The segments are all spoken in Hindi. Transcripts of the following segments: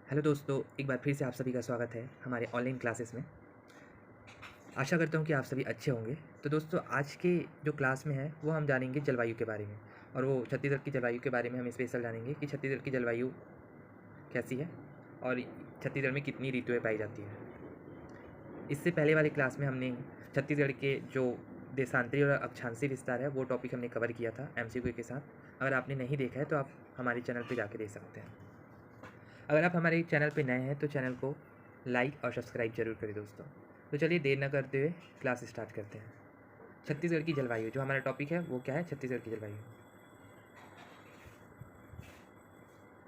हेलो दोस्तों, एक बार फिर से आप सभी का स्वागत है हमारे ऑनलाइन क्लासेस में। आशा करता हूँ कि आप सभी अच्छे होंगे। तो दोस्तों, आज के जो क्लास में है वो हम जानेंगे जलवायु के बारे में, और वो छत्तीसगढ़ की जलवायु के बारे में हम स्पेशल जानेंगे कि छत्तीसगढ़ की जलवायु कैसी है और छत्तीसगढ़ में कितनी ऋतुएँ पाई जाती हैं। इससे पहले वाले क्लास में हमने छत्तीसगढ़ के जो देशांतरी और अक्षांशीय विस्तार है वो टॉपिक हमने कवर किया था MCQ के साथ। अगर आपने नहीं देखा है तो आप हमारे चैनल पर जाके देख सकते हैं। अगर आप हमारे चैनल पर नए हैं तो चैनल को लाइक और सब्सक्राइब जरूर करें दोस्तों। तो चलिए देर न करते हुए क्लास स्टार्ट करते हैं। छत्तीसगढ़ की जलवायु जो हमारा टॉपिक है वो क्या है, छत्तीसगढ़ की जलवायु।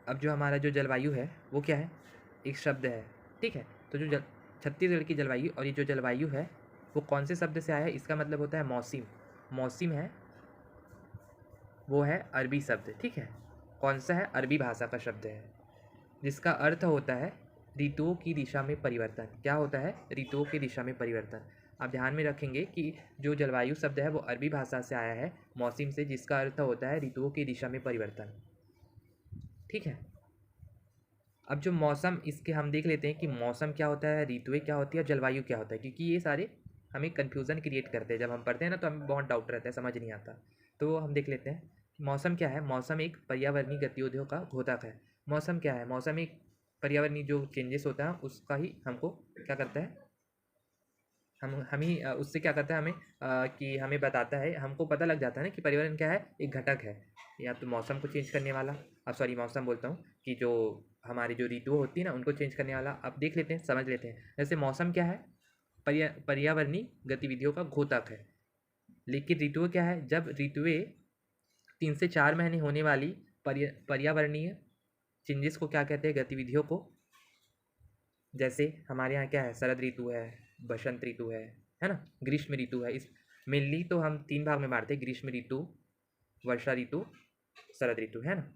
अब जो हमारा जो जलवायु है वो क्या है, एक शब्द है, ठीक है। तो जो छत्तीसगढ़ की जलवायु, और ये जो जलवायु है वो कौन से शब्द से आया है, इसका मतलब होता है मौसम। मौसम है वो है अरबी शब्द, ठीक है। कौन सा है, अरबी भाषा का शब्द है, जिसका अर्थ होता है ऋतुओं की दिशा में परिवर्तन। क्या होता है, ऋतुओं की दिशा में परिवर्तन। आप ध्यान में रखेंगे कि जो जलवायु शब्द है वो अरबी भाषा से आया है, मौसम से, जिसका अर्थ होता है ऋतुओं की दिशा में परिवर्तन, ठीक है। अब जो मौसम, इसके हम देख लेते हैं कि मौसम क्या होता है, ऋतुएं क्या होती है और जलवायु क्या होता है, क्योंकि ये सारे हमें कन्फ्यूज़न क्रिएट करते हैं। जब हम पढ़ते हैं ना तो हमें बहुत डाउट रहता है, समझ नहीं आता। तो हम देख लेते हैं मौसम क्या है। मौसम एक पर्यावरणीय गतिविधियों का द्योतक है। मौसम क्या है, मौसम एक पर्यावरणीय जो चेंजेस होता है उसका ही हमको क्या करता है, हम ही उससे क्या करता है हमें कि हमें बताता है, हमको पता लग जाता है ना कि पर्यावरण क्या है, एक घटक है, या तो मौसम को चेंज करने वाला, अब सॉरी मौसम बोलता हूँ, कि जो हमारी जो ऋतु होती है ना उनको चेंज करने वाला। अब देख लेते हैं, समझ लेते हैं। जैसे मौसम क्या है, पर्यावरणीय गतिविधियों का घोतक है। लेकिन ऋतुएं क्या है, जब ऋतुएं 3 से 4 महीने होने वाली पर्यावरणीय चेंजेस को क्या कहते हैं, गतिविधियों को। जैसे हमारे यहाँ क्या है, शरद ऋतु है, बसंत ऋतु है ना, ग्रीष्म ऋतु है। इस मेनली तो हम 3 भाग में बांटते हैं, ग्रीष्म ऋतु, वर्षा ऋतु, शरद ऋतु, है ना।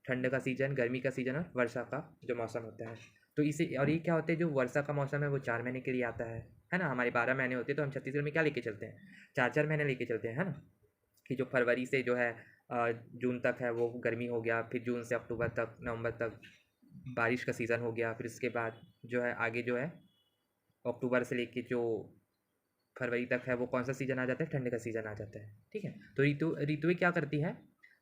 ठंड का सीजन, गर्मी का सीजन और वर्षा का जो मौसम होता है। तो इसे, और ये क्या होता है, जो वर्षा का मौसम है वो 4 महीने के लिए आता है ना। हमारे 12 महीने होते हैं, तो हम छत्तीसगढ़ में क्या लेके चलते हैं, 4 4 महीने लेके चलते हैं, है ना। कि जो फरवरी से जो है जून तक है वो गर्मी हो गया, फिर जून से अक्टूबर तक, नवंबर तक बारिश का सीज़न हो गया, फिर इसके बाद जो है आगे जो है अक्टूबर से लेके जो फरवरी तक है वो कौन सा सीज़न आ जाता है, ठंड का सीज़न आ जाता है, ठीक है। तो ऋतुएं क्या करती है,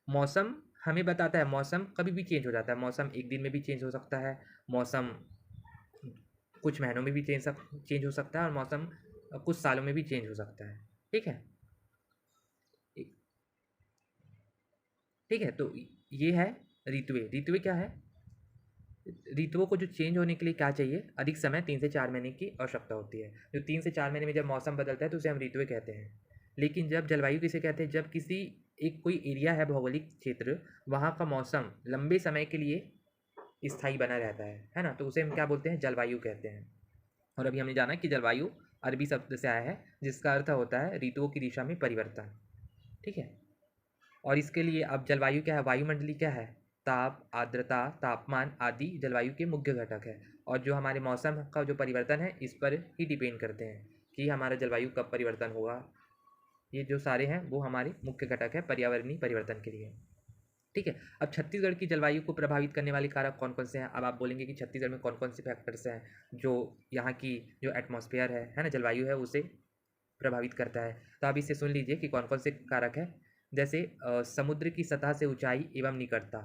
मौसम हमें बताता है। मौसम कभी भी चेंज हो जाता है, मौसम एक दिन में भी चेंज हो सकता है, मौसम कुछ महीनों में भी चेंज हो सकता है, और मौसम कुछ सालों में भी चेंज हो सकता है, ठीक है। ठीक है, तो ये है ऋतुएं। ऋतुएं क्या है, ऋतुओं को जो चेंज होने के लिए क्या चाहिए, अधिक समय, 3 से 4 महीने की आवश्यकता होती है। जो 3 से 4 महीने में जब मौसम बदलता है तो उसे हम ऋतुएं कहते हैं। लेकिन जब जलवायु किसे कहते हैं, जब किसी एक कोई एरिया है, भौगोलिक क्षेत्र, वहाँ का मौसम लंबे समय के लिए स्थायी बना रहता है ना, तो उसे हम क्या बोलते हैं, जलवायु कहते हैं। और अभी हमने जाना कि जलवायु अरबी शब्द से आया है, जिसका अर्थ होता है ऋतुओं की दिशा में परिवर्तन, ठीक है। और इसके लिए अब जलवायु क्या है, वायुमंडलीय क्या है, ताप, आर्द्रता, तापमान आदि जलवायु के मुख्य घटक है। और जो हमारे मौसम का जो परिवर्तन है इस पर ही डिपेंड करते हैं कि हमारा जलवायु कब परिवर्तन होगा। ये जो सारे हैं वो हमारे मुख्य घटक है पर्यावरणीय परिवर्तन के लिए, ठीक है। अब छत्तीसगढ़ की जलवायु को प्रभावित करने वाले कारक कौन कौन से हैं। अब आप बोलेंगे कि छत्तीसगढ़ में कौन कौन से फैक्टर्स हैं जो यहाँ की जो एटमॉस्फेयर है ना, जलवायु है, उसे प्रभावित करता है। तो आप इसे सुन लीजिए कि कौन कौन से कारक हैं। जैसे समुद्र की सतह से ऊंचाई एवं निकटता,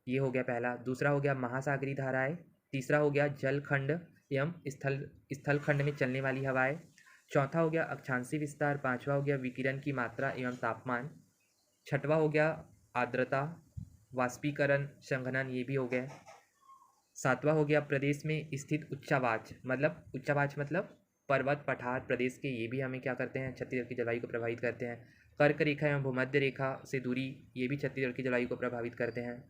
ये हो गया पहला। दूसरा हो गया महासागरीय धाराएं। तीसरा हो गया जलखंड एवं स्थलखंड में चलने वाली हवाएं। चौथा हो गया अक्षांशीय विस्तार। पांचवा हो गया विकिरण की मात्रा एवं तापमान। छठवा हो गया आर्द्रता, वाष्पीकरण, संघनन, ये भी हो गया। सातवां हो गया प्रदेश में स्थित उच्चावाच, मतलब पर्वत पठार प्रदेश के, ये भी हमें क्या करते हैं, छत्तीसगढ़ की जलवायु को प्रभावित करते हैं। कर्क रेखा एवं भूमध्य रेखा से दूरी, ये भी छत्तीसगढ़ की जलवायु को प्रभावित करते हैं।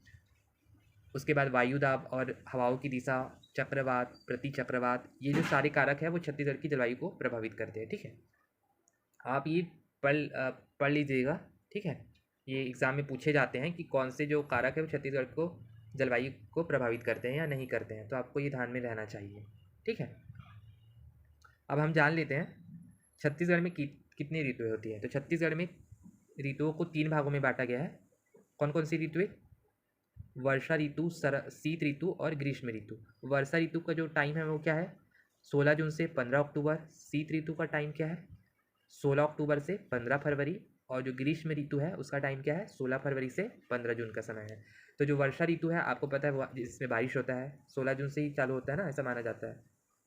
उसके बाद वायु दाब और हवाओं की दिशा, चक्रवात, प्रति चक्रवात, ये जो सारे कारक हैं वो छत्तीसगढ़ की जलवायु को प्रभावित करते हैं, ठीक है। आप ये पढ़ लीजिएगा, ठीक है। ये एग्ज़ाम में पूछे जाते हैं कि कौन से जो कारक है वो छत्तीसगढ़ को जलवायु को प्रभावित करते हैं या नहीं करते हैं, तो आपको ये ध्यान में रहना चाहिए, ठीक है। अब हम जान लेते हैं छत्तीसगढ़ में कितनी ऋतुएं होती हैं। तो छत्तीसगढ़ में ऋतुओं को 3 भागों में बांटा गया है। कौन कौन सी ऋतुएं, वर्षा ऋतु, शीत ऋतु और ग्रीष्म ऋतु। वर्षा ऋतु का जो टाइम है वो क्या है, 16 जून से 15 अक्टूबर। शीत ऋतु का टाइम क्या है, 16 अक्टूबर से 15 फरवरी। और जो ग्रीष्म ऋतु है उसका टाइम क्या है, 16 फरवरी से 15 जून का समय है। तो जो वर्षा ऋतु है आपको पता है इसमें बारिश होता है, 16 जून से ही चालू होता है ना, ऐसा माना जाता है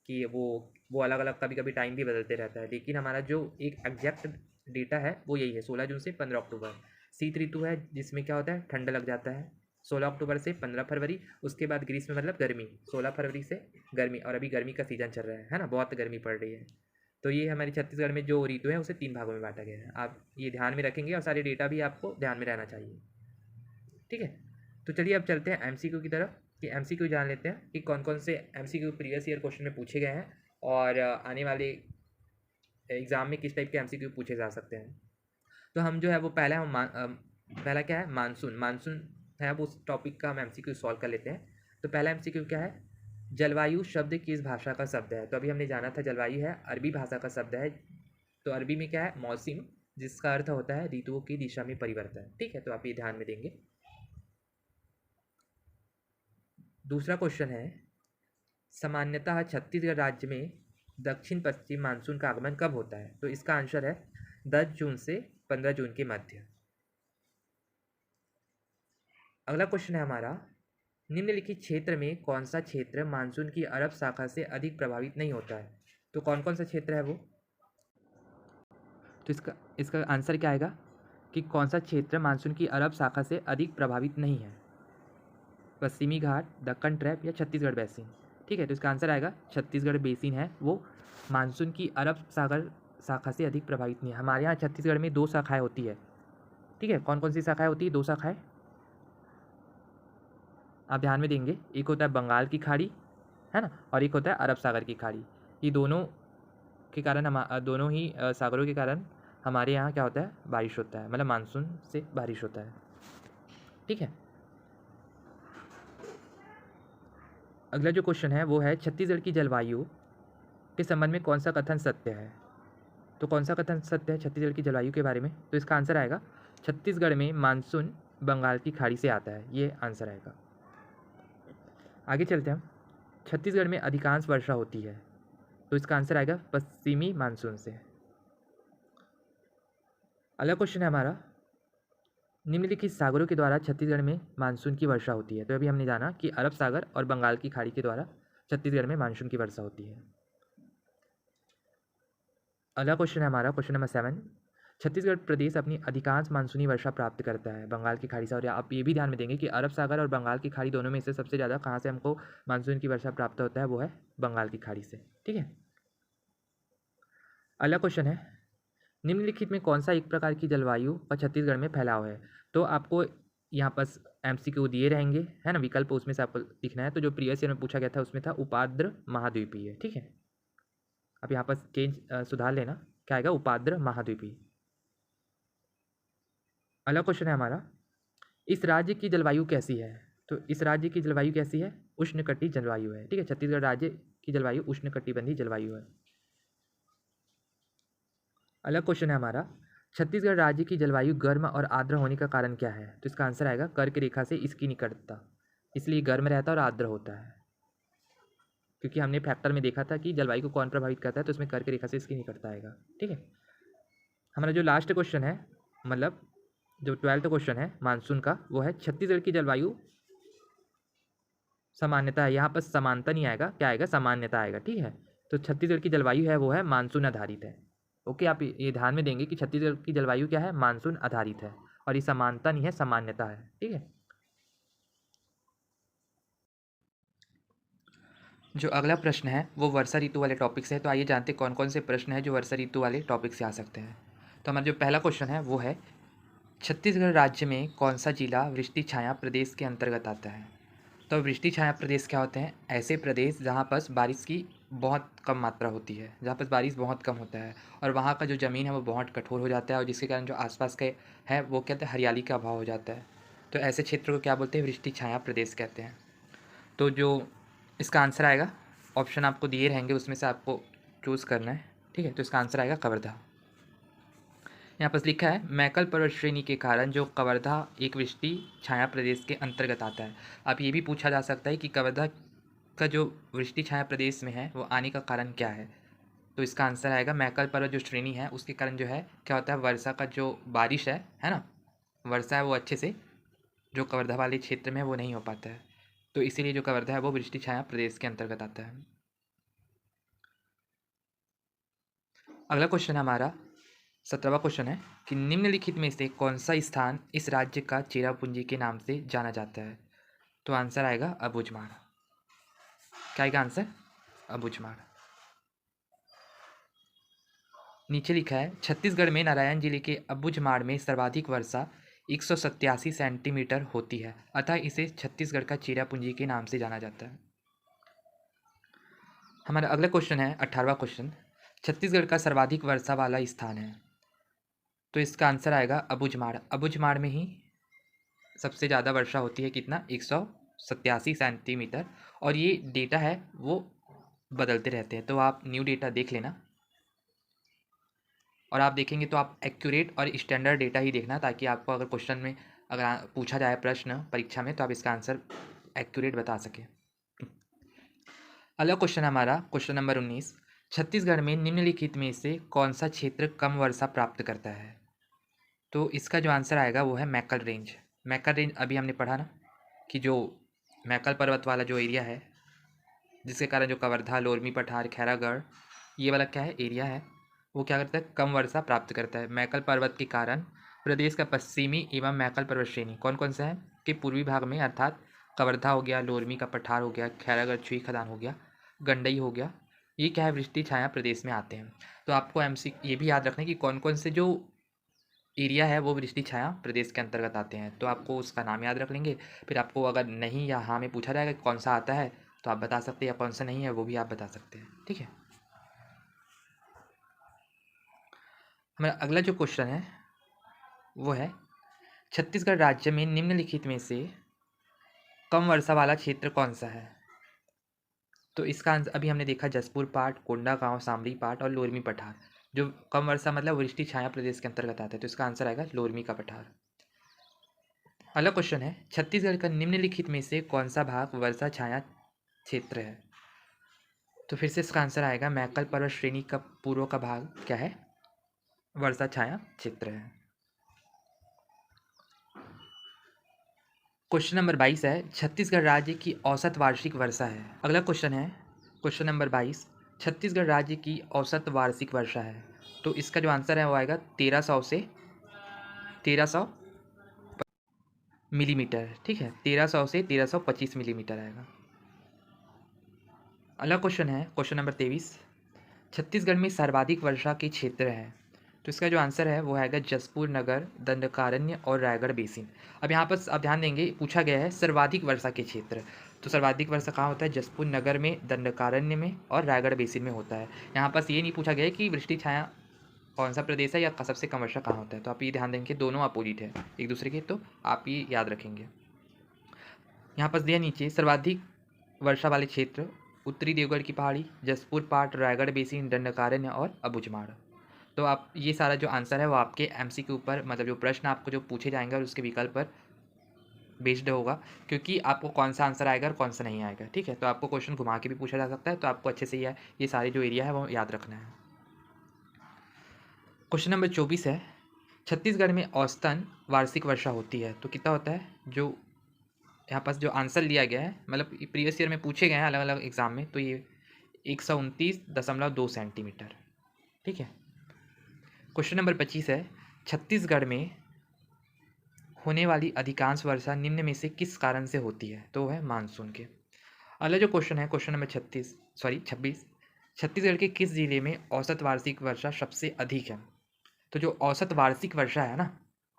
कि वो अलग अलग कभी कभी टाइम भी बदलते रहता है, लेकिन हमारा जो एक एग्जैक्ट डेटा है वो यही है, 16 जून से 15 अक्टूबर। शीत ऋतु है जिसमें क्या होता है, ठंड लग जाता है, 16 अक्टूबर से 15 फरवरी। उसके बाद ग्रीष्म मतलब गर्मी, 16 फरवरी से गर्मी। और अभी गर्मी का सीजन चल रहा है ना, बहुत गर्मी पड़ रही है। तो ये हमारी छत्तीसगढ़ में जो ऋतु है उसे 3 भागों में बांटा गया है। आप ये ध्यान में रखेंगे और सारे डेटा भी आपको ध्यान में रहना चाहिए, ठीक है। तो चलिए अब चलते हैं एमसीक्यू की तरफ, कि एमसीक्यू जान लेते हैं कि कौन कौन से एमसीक्यू प्रीवियस ईयर क्वेश्चन में पूछे गए हैं और आने वाले एग्ज़ाम में किस टाइप के एमसीक्यू पूछे जा सकते हैं। तो हम जो है वो पहला क्या है, मानसून। मानसून है वो उस टॉपिक का हम एमसीक्यू सॉल्व कर लेते हैं। तो पहला एमसीक्यू क्या है, जलवायु शब्द किस भाषा का शब्द है। तो अभी हमने जाना था जलवायु है अरबी भाषा का शब्द है। तो अरबी में क्या है, मौसम, जिसका अर्थ होता है ऋतुओं की दिशा में परिवर्तन, ठीक है। तो आप ये ध्यान में देंगे। दूसरा क्वेश्चन है, सामान्यतः छत्तीसगढ़ राज्य में दक्षिण पश्चिम मानसून का आगमन कब होता है। तो इसका आंसर है 10 जून से 15 जून के मध्य। अगला क्वेश्चन है हमारा, निम्नलिखित क्षेत्र में कौन सा क्षेत्र मानसून की अरब शाखा से अधिक प्रभावित नहीं होता है। तो कौन कौन सा क्षेत्र है वो, तो इसका आंसर क्या आएगा कि कौन सा क्षेत्र मानसून की अरब शाखा से अधिक प्रभावित नहीं है, पश्चिमी घाट, दक्कन ट्रैप या छत्तीसगढ़ बेसिन, ठीक है। तो इसका आंसर आएगा छत्तीसगढ़ बेसिन है वो मानसून की अरब सागर शाखा से अधिक प्रभावित नहीं है। हमारे यहाँ छत्तीसगढ़ में 2 शाखाएँ होती है, ठीक है। कौन कौन सी शाखाएँ होती है, 2 शाखाएँ आप ध्यान में देंगे। एक होता है बंगाल की खाड़ी, है ना, और एक होता है अरब सागर की खाड़ी। ये दोनों के कारण दोनों ही सागरों के कारण हमारे यहाँ क्या होता है, बारिश होता है, मतलब मानसून से बारिश होता है, ठीक है। अगला जो क्वेश्चन है वो है, छत्तीसगढ़ की जलवायु के संबंध में कौन सा कथन सत्य है। तो कौन सा कथन सत्य है छत्तीसगढ़ की जलवायु के बारे में। तो इसका आंसर आएगा छत्तीसगढ़ में मानसून बंगाल की खाड़ी से आता है, ये आंसर आएगा। आगे चलते हैं हम, छत्तीसगढ़ में अधिकांश वर्षा होती है। तो इसका आंसर आएगा पश्चिमी मानसून से। अगला क्वेश्चन है हमारा, निम्नलिखित सागरों के द्वारा छत्तीसगढ़ में मानसून की वर्षा होती है। तो अभी हमने जाना कि अरब सागर और बंगाल की खाड़ी के द्वारा छत्तीसगढ़ में मानसून की वर्षा होती है। अगला क्वेश्चन है हमारा क्वेश्चन नंबर 7, छत्तीसगढ़ प्रदेश अपनी अधिकांश मानसूनी वर्षा प्राप्त करता है बंगाल की खाड़ी से। और आप ये भी ध्यान में देंगे कि अरब सागर और बंगाल की खाड़ी दोनों में से सबसे ज़्यादा कहाँ से हमको मानसून की वर्षा प्राप्त होता है, वो है बंगाल की खाड़ी से, ठीक है। अगला क्वेश्चन है, निम्नलिखित में कौन सा एक प्रकार की जलवायु का छत्तीसगढ़ में फैलाव है। तो आपको यहाँ पर एमसीक्यू दिए रहेंगे, है ना, विकल्प, उसमें से आपको लिखना है। तो जो प्रीवियस ईयर में पूछा गया था उसमें था उपाद्र महाद्वीपीय, ठीक है। अब यहाँ पर सुधार लेना, क्या आएगा, उपाद्र महाद्वीपीय। अगला क्वेश्चन है हमारा, इस राज्य की जलवायु कैसी है। तो इस राज्य की जलवायु कैसी है, उष्णकटिबंधीय जलवायु है, ठीक है। छत्तीसगढ़ राज्य की जलवायु उष्णकटिबंधीय जलवायु है। अगला क्वेश्चन है हमारा, छत्तीसगढ़ राज्य की जलवायु गर्म और आर्द्र होने का कारण क्या है। तो इसका आंसर आएगा कर्क रेखा से इसकी निकटता, इसलिए गर्म रहता है और आर्द्र होता है। क्योंकि हमने फैक्टर में देखा था कि जलवायु को कौन प्रभावित करता है, तो उसमें कर्क रेखा से इसकी निकटता आएगा, ठीक है। हमारा जो लास्ट क्वेश्चन है, मतलब जो 12th क्वेश्चन है मानसून का, वो है छत्तीसगढ़ की जलवायु सामान्यता है। यहाँ पर समानता नहीं आएगा, क्या आएगा, सामान्यता आएगा, ठीक है। तो छत्तीसगढ़ की जलवायु है वो है मानसून आधारित है, ओके। आप ये ध्यान में देंगे कि छत्तीसगढ़ की जलवायु क्या है, मानसून आधारित है, और ये समानता नहीं है, सामान्यता है, ठीक है। जो अगला प्रश्न है वो वर्षा ऋतु वाले टॉपिक से है। तो आइए जानते हैं कौन कौन से प्रश्न है जो वर्षा ऋतु वाले टॉपिक से आ सकते हैं। तो हमारा जो पहला क्वेश्चन है वो है, छत्तीसगढ़ राज्य में कौन सा जिला वृष्टि छाया प्रदेश के अंतर्गत आता है। तो वृष्टि छाया प्रदेश क्या होते हैं, ऐसे प्रदेश जहाँ पर बारिश की बहुत कम मात्रा होती है, जहाँ पर बारिश बहुत कम होता है और वहाँ का जो ज़मीन है वो बहुत कठोर हो जाता है, और जिसके कारण जो आसपास के है वो कहते हैं हरियाली का अभाव हो जाता है। तो ऐसे क्षेत्र को क्या बोलते हैं, वृष्टि छाया प्रदेश कहते हैं। तो जो इसका आंसर आएगा, ऑप्शन आपको दिए रहेंगे, उसमें से आपको चूज़ करना है, ठीक है। तो इसका आंसर आएगा कवर्धा। यहाँ पर लिखा है मैकल पर्वत श्रेणी के कारण जो कवर्धा एक वृष्टि छाया प्रदेश के अंतर्गत आता है। अब ये भी पूछा जा सकता है कि कवर्धा का जो वृष्टि छाया प्रदेश में है वो आने का कारण क्या है। तो इसका आंसर आएगा मैकल पर्वत जो श्रेणी है उसके कारण जो है क्या होता है, वर्षा का जो बारिश है ना, वर्षा है वो अच्छे से जो कवर्धा वाले क्षेत्र में है वो नहीं हो पाता है। तो इसीलिए जो कवर्धा है वो वृष्टि छाया प्रदेश के अंतर्गत आता है। अगला क्वेश्चन हमारा 17वां क्वेश्चन है कि निम्नलिखित में से कौन सा स्थान इस राज्य का चेरापूंजी के नाम से जाना जाता है। तो आंसर आएगा अबुझमाड़। क्या आएगा आंसर? अबुझमाड़। नीचे लिखा है छत्तीसगढ़ में नारायण जिले के अबुझमाड़ में सर्वाधिक वर्षा 187 सेंटीमीटर होती है, अतः इसे छत्तीसगढ़ का चेरापूंजी के नाम से जाना जाता है। हमारा अगला क्वेश्चन है 18वां क्वेश्चन, छत्तीसगढ़ का सर्वाधिक वर्षा वाला स्थान है। तो इसका आंसर आएगा अबुझमाड़। अबुझमाड़ में ही सबसे ज़्यादा वर्षा होती है, कितना? 187 सेंटीमीटर। और ये डेटा है वो बदलते रहते हैं, तो आप न्यू डेटा देख लेना। और आप देखेंगे तो आप एक्यूरेट और स्टैंडर्ड डेटा ही देखना, ताकि आपको अगर क्वेश्चन में अगर पूछा जाए प्रश्न परीक्षा में तो आप इसका आंसर एक्यूरेट बता सकें। अगला क्वेश्चन हमारा क्वेश्चन नंबर 19, छत्तीसगढ़ में निम्नलिखित में से कौन सा क्षेत्र कम वर्षा प्राप्त करता है। तो इसका जो आंसर आएगा वो है मैकल रेंज। मैकल रेंज अभी हमने पढ़ा ना कि जो मैकल पर्वत वाला जो एरिया है जिसके कारण जो कवर्धा, लोरमी पठार, खैरागढ़ ये वाला क्या है एरिया है, वो क्या करता है, कम वर्षा प्राप्त करता है। मैकल पर्वत के कारण प्रदेश का पश्चिमी एवं मैकल पर्वत श्रेणी कौन कौन सा है कि पूर्वी भाग में अर्थात कवर्धा हो गया, लोरमी का पठार हो गया, खैरागढ़ छुई खदान हो गया, गंडई हो गया, ये क्या है वृष्टि छाया प्रदेश में आते हैं। तो आपको एमसी ये भी याद रखना है कि कौन कौन से जो एरिया है वो वृष्टि छाया प्रदेश के अंतर्गत आते हैं, तो आपको उसका नाम याद रख लेंगे। फिर आपको अगर नहीं या हाँ में पूछा जाएगा कि कौन सा आता है तो आप बता सकते हैं, या कौन सा नहीं है वो भी आप बता सकते हैं। ठीक है। हमारा अगला जो क्वेश्चन है वो है छत्तीसगढ़ राज्य में निम्नलिखित में से कम वर्षा वाला क्षेत्र कौन सा है। तो इसका आंसर अभी हमने देखा जसपुर पाट, कोंडागांव, सामरी पाट और लोरमी पठार। जो कम वर्षा मतलब वृष्टि छाया प्रदेश के अंतर्गत आता है, तो इसका आंसर आएगा लोरमी का पठार। अगला क्वेश्चन है छत्तीसगढ़ का निम्नलिखित में से कौन सा भाग वर्षा छाया क्षेत्र है। तो फिर से इसका आंसर आएगा मैकल पर्वत श्रेणी का पूर्व का भाग क्या है, वर्षा छाया क्षेत्र है। क्वेश्चन नंबर 22 है छत्तीसगढ़ राज्य की औसत वार्षिक वर्षा है। अगला क्वेश्चन है क्वेश्चन नंबर 22, छत्तीसगढ़ राज्य की औसत वार्षिक वर्षा है। तो इसका जो आंसर है वो आएगा 1300 से 1300 मिलीमीटर। ठीक है, 1300 से 1325 मिलीमीटर आएगा। अगला क्वेश्चन है क्वेश्चन नंबर 23, छत्तीसगढ़ में सर्वाधिक वर्षा के क्षेत्र है। तो इसका जो आंसर है वो आएगा जसपुर नगर, दंडकारण्य और रायगढ़ बेसिन। अब यहाँ पर आप ध्यान देंगे पूछा गया है सर्वाधिक वर्षा के क्षेत्र, तो सर्वाधिक वर्षा कहाँ होता है, जसपुर नगर में, दंडकारण्य में और रायगढ़ बेसिन में होता है। यहाँ पर ये नहीं पूछा गया है कि वृष्टि छाया कौन सा प्रदेश है या सबसे कम वर्षा कहाँ होता है। तो आप ये ध्यान देंगे दोनों अपोजिट है एक दूसरे के, तो आप ये याद रखेंगे। यहाँ पर दिया नीचे सर्वाधिक वर्षा वाले क्षेत्र उत्तरी देवगढ़ की पहाड़ी, जसपुर पाट, रायगढ़ बेसिन, दंडकारण्य और अबुझमाड़। तो आप ये सारा जो आंसर है वो आपके एमसी के ऊपर मतलब जो प्रश्न आपको जो पूछे जाएंगे और उसके विकल्प पर बेस्ड होगा, क्योंकि आपको कौन सा आंसर आएगा और कौन सा नहीं आएगा। ठीक है, तो आपको क्वेश्चन घुमा के भी पूछा जा सकता है, तो आपको अच्छे से ये सारे जो एरिया है वो याद रखना है। क्वेश्चन नंबर 24 है छत्तीसगढ़ में औसतन वार्षिक वर्षा होती है। तो कितना होता है, जो यहाँ पास जो आंसर लिया गया है मतलब प्रीवियस ईयर में पूछे गए हैं अलग अलग एग्जाम में, तो ये 129.2 सेंटीमीटर। ठीक है। क्वेश्चन नंबर 25 है छत्तीसगढ़ में होने वाली अधिकांश वर्षा निम्न में से किस कारण से होती है। तो है मानसून के। अगला जो क्वेश्चन है क्वेश्चन नंबर 26 छत्तीसगढ़ के किस जिले में औसत वार्षिक वर्षा सबसे अधिक है। तो जो औसत वार्षिक वर्षा है ना,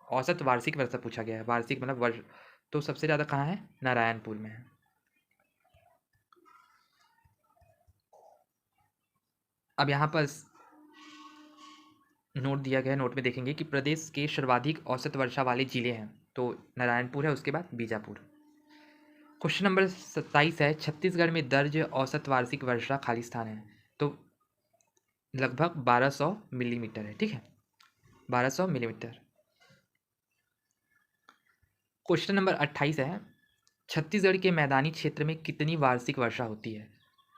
औसत वार्षिक वर्षा पूछा गया है, वार्षिक मतलब वर्ष, तो सबसे ज़्यादा कहाँ है, नारायणपुर में है। अब यहाँ पर नोट दिया गया है, नोट में देखेंगे कि प्रदेश के सर्वाधिक औसत वर्षा वाले जिले हैं, तो नारायणपुर है, उसके बाद बीजापुर। क्वेश्चन नंबर 27 है छत्तीसगढ़ में दर्ज औसत वार्षिक वर्षा खाली स्थान है। तो लगभग 1200 मिलीमीटर है। ठीक है। 1200 मिलीमीटर। क्वेश्चन नंबर 28 है, छत्तीसगढ़ के मैदानी क्षेत्र में कितनी वार्षिक वर्षा होती है?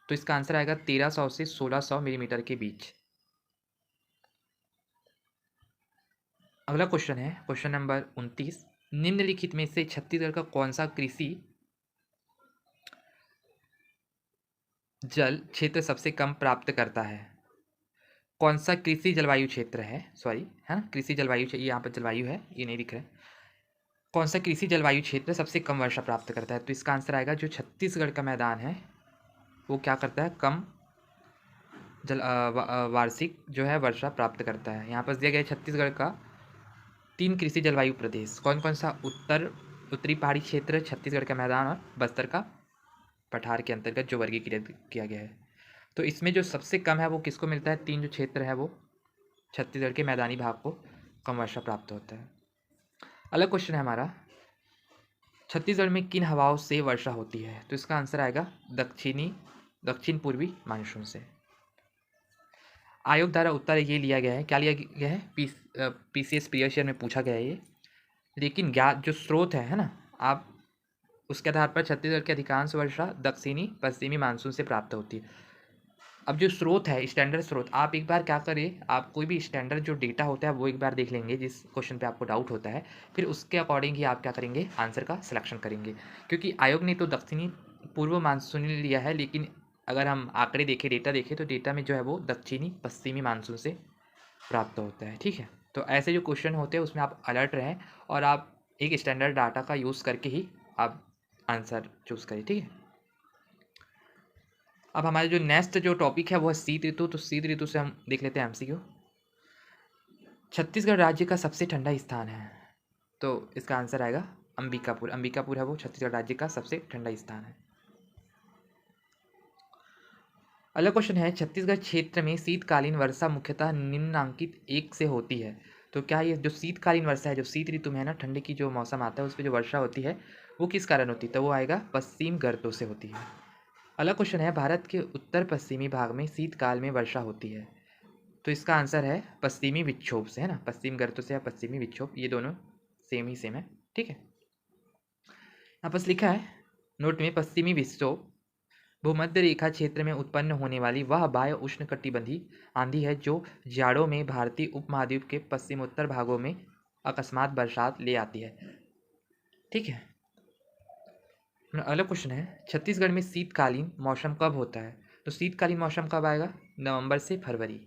तो इसका आंसर आएगा 1300 से 1600 मिलीमीटर के बीच। अगला क्वेश्चन है क्वेश्चन नंबर 29, निम्नलिखित में से छत्तीसगढ़ का कौन सा कृषि जल क्षेत्र सबसे कम प्राप्त करता है? कौन सा कृषि जलवायु क्षेत्र है, सॉरी है ना, कृषि जलवायु, ये यहाँ पर जलवायु है, ये नहीं दिख रहा है। कौन सा कृषि जलवायु क्षेत्र सबसे कम वर्षा प्राप्त करता है? तो इसका आंसर आएगा जो छत्तीसगढ़ का मैदान है वो क्या करता है, कम वार्षिक जो है वर्षा प्राप्त करता है। यहाँ पर दिया गया है छत्तीसगढ़ का 3 कृषि जलवायु प्रदेश, कौन कौन सा? उत्तरी पहाड़ी क्षेत्र, छत्तीसगढ़ का मैदान और बस्तर का पठार के अंतर्गत जो वर्गीकृत किया गया है। तो इसमें जो सबसे कम है वो किसको मिलता है? 3 जो क्षेत्र है वो छत्तीसगढ़ के मैदानी भाग को कम वर्षा प्राप्त होता है। अगला क्वेश्चन है हमारा, छत्तीसगढ़ में किन हवाओं से वर्षा होती है? तो इसका आंसर आएगा दक्षिण पूर्वी मानसून से। आयोग द्वारा उत्तर ये लिया गया है, क्या लिया गया है? पीसीएस प्रीवियस ईयर में पूछा गया है ये, लेकिन ज्ञात जो स्रोत है ना, आप उसके आधार पर छत्तीसगढ़ की अधिकांश वर्षा दक्षिणी पश्चिमी मानसून से प्राप्त होती है। अब जो स्रोत है, स्टैंडर्ड स्रोत, आप एक बार क्या करिए, आप कोई भी स्टैंडर्ड जो डेटा होता है वो एक बार देख लेंगे जिस क्वेश्चन पे आपको डाउट होता है, फिर उसके अकॉर्डिंग ही आप क्या करेंगे, आंसर का सिलेक्शन करेंगे। क्योंकि आयोग ने तो दक्षिणी पूर्व मानसूनी लिया है, लेकिन अगर हम आंकड़े देखें, डेटा देखें, तो डेटा में जो है वो दक्षिणी पश्चिमी मानसून से प्राप्त होता है। ठीक है, तो ऐसे जो क्वेश्चन होते हैं उसमें आप अलर्ट रहें और आप एक स्टैंडर्ड डाटा का यूज़ करके ही आप आंसर चूज़ करें। ठीक है, अब हमारे जो नेक्स्ट जो टॉपिक है वो है शीत ऋतु। तो शीत ऋतु से हम देख लेते हैं एमसीक्यू। छत्तीसगढ़ राज्य का सबसे ठंडा स्थान है? तो इसका आंसर आएगा अंबिकापुर। अंबिकापुर है वो छत्तीसगढ़ राज्य का सबसे ठंडा स्थान है। अगला क्वेश्चन है, छत्तीसगढ़ क्षेत्र में शीतकालीन वर्षा मुख्यतः निम्नांकित एक से होती है। तो क्या ये जो शीतकालीन वर्षा है, जो शीत ऋतु में है ना, ठंडी की जो मौसम आता है उस पर जो वर्षा होती है वो किस कारण होती है? तो वो आएगा पश्चिम गर्तों से होती है। अगला क्वेश्चन है, भारत के उत्तर पश्चिमी भाग में शीतकाल में वर्षा होती है। तो इसका आंसर है पश्चिमी विक्षोभ से, है ना, पश्चिम गर्तों से या पश्चिमी विक्षोभ, ये दोनों सेम है। ठीक है, यहाँ पर लिखा है नोट में, पश्चिमी विक्षोभ भूमध्य रेखा क्षेत्र में उत्पन्न होने वाली वह वायु उष्णकटिबंधीय आंधी है जो जाड़ों में भारतीय उपमहाद्वीप के पश्चिमोत्तर भागों में अकस्मात बरसात ले आती है। ठीक है, अगला क्वेश्चन है, छत्तीसगढ़ में शीतकालीन मौसम कब होता है? तो शीतकालीन मौसम कब आएगा? नवंबर से फरवरी।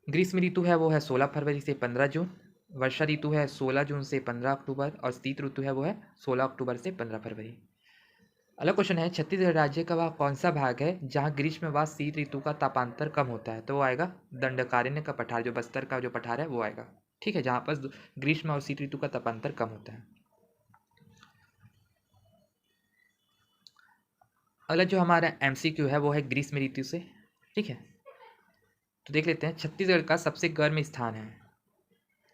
ग्रीष्म ऋतु है वो है 16 फरवरी से 15 जून। वर्षा ऋतु है 16 जून से 15 अक्टूबर और शीत ऋतु है वो है 16 अक्टूबर से 15 फरवरी। अगला क्वेश्चन है, छत्तीसगढ़ राज्य का वह कौन सा भाग है जहाँ ग्रीष्म व शीत ऋतु का तापांतर कम होता है? तो वो आएगा दंडकारण्य का पठार, जो बस्तर का जो पठार है वो आएगा। ठीक है, जहाँ पर ग्रीष्म और शीत ऋतु का तापांतर कम होता है। अगला जो हमारा एमसीक्यू है वो है ग्रीष्म ऋतु से। ठीक है, तो देख लेते हैं, छत्तीसगढ़ का सबसे गर्म स्थान है।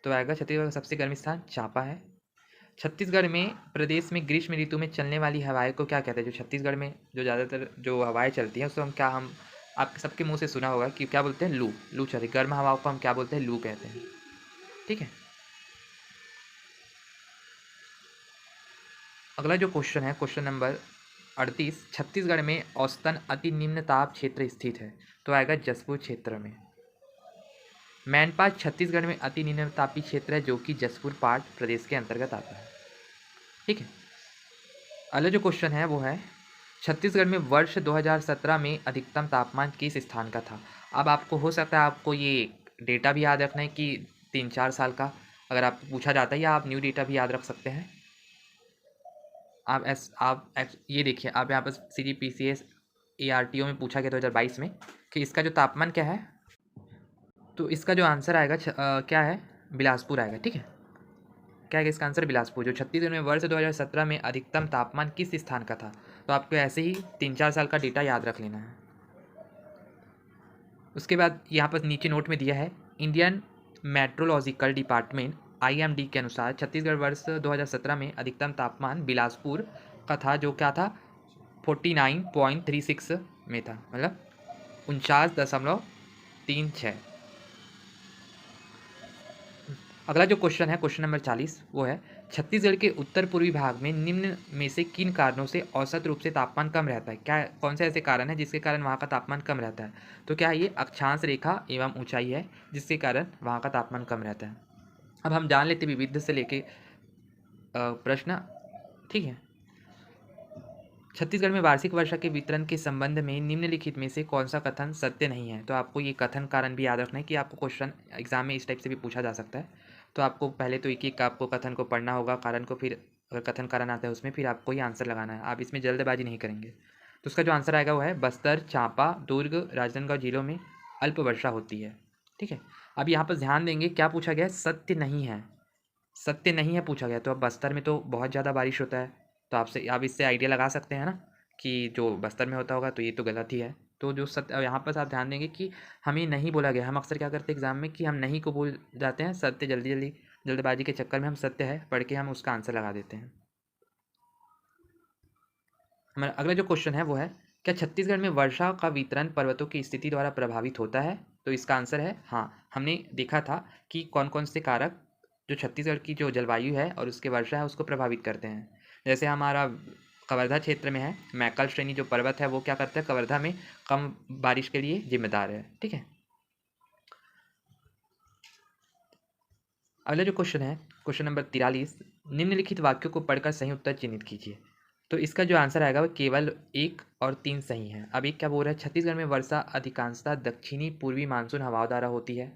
तो आएगा छत्तीसगढ़ का सबसे गर्म स्थान चांपा है। छत्तीसगढ़ में प्रदेश में ग्रीष्म ऋतु में चलने वाली हवाएं को क्या कहते हैं? जो छत्तीसगढ़ में जो ज़्यादातर जो हवाएं चलती हैं उसको हम आप सबके मुंह से सुना होगा कि क्या बोलते हैं? लू चल रही गर्म हवाओं को हम क्या बोलते हैं? लू कहते हैं। ठीक है, अगला जो क्वेश्चन है क्वेश्चन नंबर 38, छत्तीसगढ़ में औसतन अति निम्न ताप क्षेत्र स्थित है? तो आएगा जसपुर क्षेत्र में। मैनपाट छत्तीसगढ़ में अति निम्न तापी क्षेत्र है जो कि जसपुर पाट प्रदेश के अंतर्गत आता है। ठीक है, अगला जो क्वेश्चन है वो है, छत्तीसगढ़ में वर्ष 2017 में अधिकतम तापमान किस स्थान का था? अब आपको हो सकता है आपको ये डेटा भी याद रखना है कि 3-4 साल का अगर आपको पूछा जाता है, या आप न्यू डेटा भी याद रख सकते हैं। ये देखिए, आप यहाँ पर CGPCS ARTO में पूछा गया 2022 में कि इसका जो तापमान क्या है, तो इसका जो आंसर आएगा क्या है? बिलासपुर आएगा। ठीक है, क्या है इसका आंसर? बिलासपुर, जो छत्तीसगढ़ में वर्ष 2017 में अधिकतम तापमान किस स्थान का था। तो आपको ऐसे ही 3-4 साल का डेटा याद रख लेना है। उसके बाद यहाँ पर नीचे नोट में दिया है, इंडियन मेट्रोलॉजिकल डिपार्टमेंट IMD के अनुसार छत्तीसगढ़ वर्ष 2017 में अधिकतम तापमान बिलासपुर का था, जो क्या था? 49.36 में था, मतलब 49.36 3, 6। अगला जो क्वेश्चन है क्वेश्चन नंबर 40 वो है छत्तीसगढ़ के उत्तर पूर्वी भाग में निम्न में से किन कारणों से औसत रूप से तापमान कम रहता है। क्या कौन से ऐसे कारण है जिसके कारण वहाँ का तापमान कम रहता है। तो क्या ये अक्षांश रेखा एवं ऊंचाई है जिसके कारण वहाँ का तापमान कम रहता है। अब हम जान लेते विविध से लेके प्रश्न। ठीक है, छत्तीसगढ़ में वार्षिक वर्षा के वितरण के संबंध में निम्नलिखित में से कौन सा कथन सत्य नहीं है। तो आपको ये कथन कारण भी याद रखना है कि आपको क्वेश्चन एग्जाम में इस टाइप से भी पूछा जा सकता है। तो आपको पहले तो एक एक आपको कथन को पढ़ना होगा, कारण को, फिर अगर कथन कारण आता है उसमें फिर आपको ही आंसर लगाना है। आप इसमें जल्दबाजी नहीं करेंगे। तो उसका जो आंसर आएगा वो है बस्तर, चांपा, दुर्ग, राजनांदगांव जिलों में अल्प वर्षा होती है। ठीक है, अब यहाँ पर ध्यान देंगे क्या पूछा गया है, सत्य नहीं है, सत्य नहीं है पूछा गया। तो अब बस्तर में तो बहुत ज़्यादा बारिश होता है, तो आपसे आप इससे आइडिया लगा सकते हैं ना कि जो बस्तर में होता होगा तो ये तो गलत ही है। तो जो सत्य यहाँ पर आप ध्यान देंगे कि हमें नहीं बोला गया। हम अक्सर क्या करते हैं एग्जाम में कि हम नहीं को बोल जाते हैं, सत्य जल्दबाजी के चक्कर में हम सत्य है पढ़ के हम उसका आंसर लगा देते हैं। हमारा अगला जो क्वेश्चन है वो है क्या छत्तीसगढ़ में वर्षा का वितरण पर्वतों की स्थिति द्वारा प्रभावित होता है। तो इसका आंसर है हाँ। हमने देखा था कि कौन कौन से कारक जो छत्तीसगढ़ की जो जलवायु है और उसके वर्षा है उसको प्रभावित करते हैं। जैसे हमारा कवर्धा क्षेत्र में है, मैकल श्रेणी जो पर्वत है वो क्या करता है, कवर्धा में कम बारिश के लिए जिम्मेदार है। ठीक है, अगला जो क्वेश्चन है क्वेश्चन नंबर 43, निम्नलिखित वाक्यों को पढ़कर सही उत्तर चिन्हित कीजिए। तो इसका जो आंसर आएगा वो केवल 1 और 3 सही है। अब एक क्या बोल रहा है, छत्तीसगढ़ में वर्षा अधिकांशतः दक्षिणी पूर्वी मानसून हवाओं द्वारा होती है।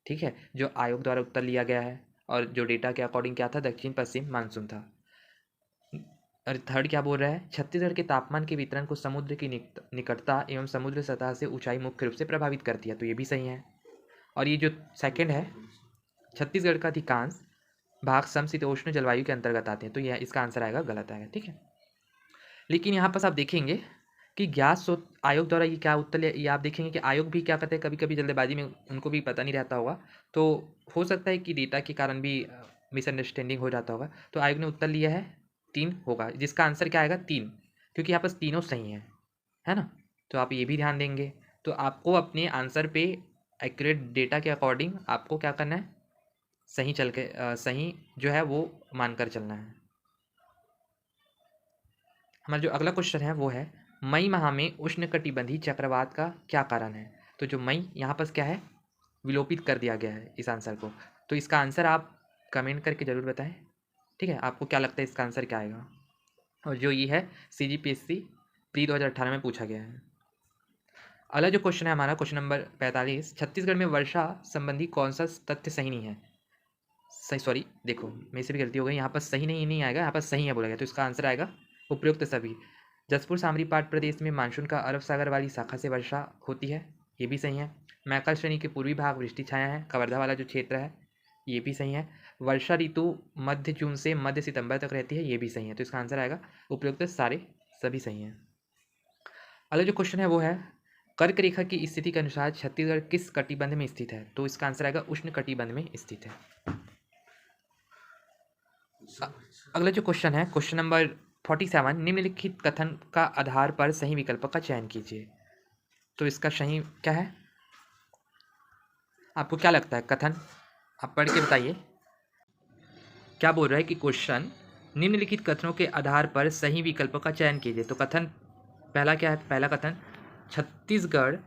ठीक है, जो आयोग द्वारा उत्तर लिया गया है और जो डेटा के अकॉर्डिंग क्या था, दक्षिण पश्चिम मानसून था। और थर्ड क्या बोल रहा है, छत्तीसगढ़ के तापमान के वितरण को समुद्र की निकटता एवं समुद्र सतह से ऊंचाई मुख्य रूप से प्रभावित करती है। तो ये भी सही है। और ये जो सेकंड है, छत्तीसगढ़ का अधिकांश भाग समशीतोष्ण जलवायु के अंतर्गत आते हैं। तो यह इसका आंसर आएगा गलत आएगा। ठीक है, लेकिन यहाँ पर आप देखेंगे कि ज्ञात स्रोत आयोग द्वारा ये क्या उत्तर ये आप देखेंगे कि आयोग भी क्या करते हैं, कभी कभी जल्दबाजी में उनको भी पता नहीं रहता होगा। तो हो सकता है कि डेटा के कारण भी मिसअंडरस्टैंडिंग हो जाता होगा। तो आयोग ने उत्तर लिया है 3 होगा, जिसका आंसर क्या आएगा 3, क्योंकि यहाँ पर तीनों सही हैं, है ना। तो आप ये भी ध्यान देंगे। तो आपको अपने आंसर पे एक्यूरेट डेटा के अकॉर्डिंग आपको क्या करना है, सही चल के सही जो है वो मानकर चलना है। हमारा जो अगला क्वेश्चन है वो है मई माह में उष्णकटिबंधीय चक्रवात का क्या कारण है। तो जो मई यहाँ पर क्या है, विलोपित कर दिया गया है इस आंसर को। तो इसका आंसर आप कमेंट करके ज़रूर बताएं। ठीक है, आपको क्या लगता है इसका आंसर क्या आएगा। और जो ये है CGPSC प्री 2018 में पूछा गया है। अगला जो क्वेश्चन है हमारा क्वेश्चन नंबर 45, छत्तीसगढ़ में वर्षा संबंधी कौन सा तथ्य सही नहीं है। सही, सॉरी देखो मेरे से भी गलती हो गई, यहाँ पर सही नहीं आएगा, यहाँ पर सही है बोला गया। तो इसका आंसर आएगा उपयुक्त सभी। जसपुर सामरी पाट प्रदेश में मानसून का अरब सागर वाली शाखा से वर्षा होती है, ये भी सही है। मैकल श्रेणी के पूर्वी भाग वृष्टि छाया है, कवर्धा वाला जो क्षेत्र है ये भी सही है। वर्षा ऋतु मध्य जून से मध्य सितंबर तक रहती है, ये भी सही है। तो इसका आंसर आएगा उपयुक्त सारे सभी सही हैं। अगला जो क्वेश्चन है वो है कर्क रेखा की स्थिति के अनुसार छत्तीसगढ़ किस कटिबंध में स्थित है। तो इसका आंसर आएगा उष्ण कटिबंध में स्थित है। अगला जो क्वेश्चन है क्वेश्चन नंबर 47, निम्नलिखित कथन का आधार पर सही विकल्प का चयन कीजिए। तो इसका सही क्या है, आपको क्या लगता है कथन, आप पढ़ के बताइए। क्या बोल रहा है कि क्वेश्चन निम्नलिखित कथनों के आधार पर सही विकल्प का चयन कीजिए। तो कथन पहला क्या है, पहला कथन छत्तीसगढ़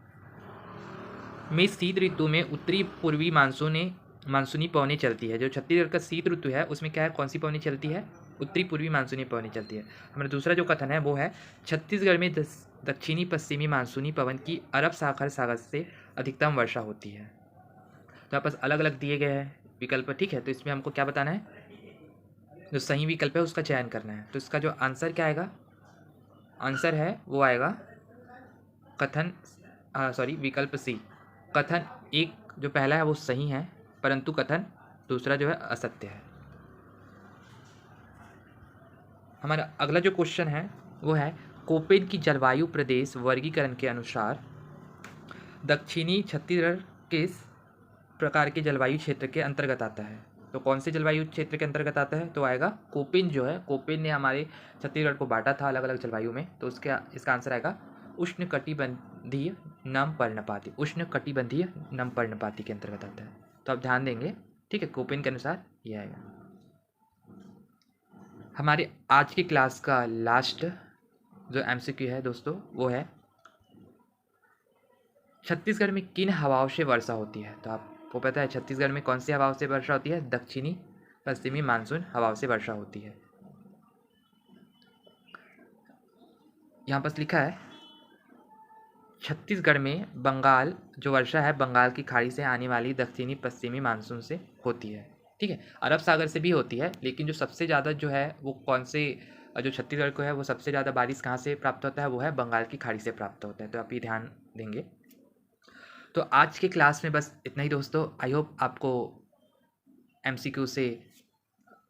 में शीत ऋतु में उत्तरी पूर्वी मानसूनी पवनें चलती है। जो छत्तीसगढ़ का शीत ऋतु है उसमें क्या है, कौन सी पवनें चलती है, उत्तरी पूर्वी मानसूनी पवनें चलती है। हमारा दूसरा जो कथन है वो है छत्तीसगढ़ में दक्षिणी पश्चिमी मानसूनी पवन की अरब सागर से अधिकतम वर्षा होती है। तो आपस अलग अलग दिए गए हैं विकल्प। ठीक है, तो इसमें हमको क्या बताना है, जो सही विकल्प है उसका चयन करना है। तो इसका जो आंसर क्या आएगा, आंसर है वो आएगा कथन विकल्प सी। कथन एक जो पहला है वो सही है, परंतु कथन दूसरा जो है असत्य है। हमारा अगला जो क्वेश्चन है वो है कोपेन की जलवायु प्रदेश वर्गीकरण के अनुसार दक्षिणी छत्तीसगढ़ किस प्रकार के जलवायु क्षेत्र के अंतर्गत आता है। तो कौन से जलवायु क्षेत्र के अंतर्गत आता है, तो आएगा कोपेन जो है, कोपेन ने हमारे छत्तीसगढ़ को बांटा था अलग अलग जलवायु में। तो इसका आंसर आएगा उष्णकटिबंधीय नम पर्णपाती, उष्णकटिबंधीय नम पर्णपाती के अंतर्गत आता है। तो आप ध्यान देंगे, ठीक है, कोपेन के अनुसार ये आएगा। हमारे आज की क्लास का लास्ट जो एमसीक्यू है दोस्तों वो है छत्तीसगढ़ में किन हवाओं से वर्षा होती है। तो आपको पता है छत्तीसगढ़ में कौन सी हवाओं से वर्षा होती है? दक्षिणी पश्चिमी मानसून हवाओं से वर्षा होती है। यहाँ पर लिखा है छत्तीसगढ़ में बंगाल जो वर्षा है बंगाल की खाड़ी से आने वाली दक्षिणी पश्चिमी मानसून से होती है, ठीक है। अरब सागर से भी होती है, लेकिन जो सबसे ज़्यादा जो है वो कौन से जो छत्तीसगढ़ को है वो सबसे ज़्यादा बारिश कहाँ से प्राप्त होता है? वो है बंगाल की खाड़ी से प्राप्त होता है। तो आप ये ध्यान देंगे। तो आज के क्लास में बस इतना ही दोस्तों। आई होप आपको एमसीक्यू से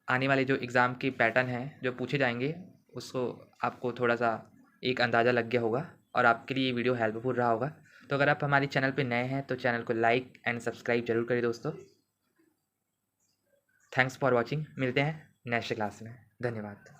आने वाले जो एग्ज़ाम के पैटर्न हैं जो पूछे जाएंगे उसको आपको थोड़ा सा एक अंदाज़ा लग गया होगा और आपके लिए ये वीडियो हेल्पफुल रहा होगा। तो अगर आप हमारे चैनल पे नए हैं तो चैनल को लाइक एंड सब्सक्राइब जरूर करें दोस्तों। Thanks for watching. मिलते हैं नेक्स्ट क्लास में। धन्यवाद।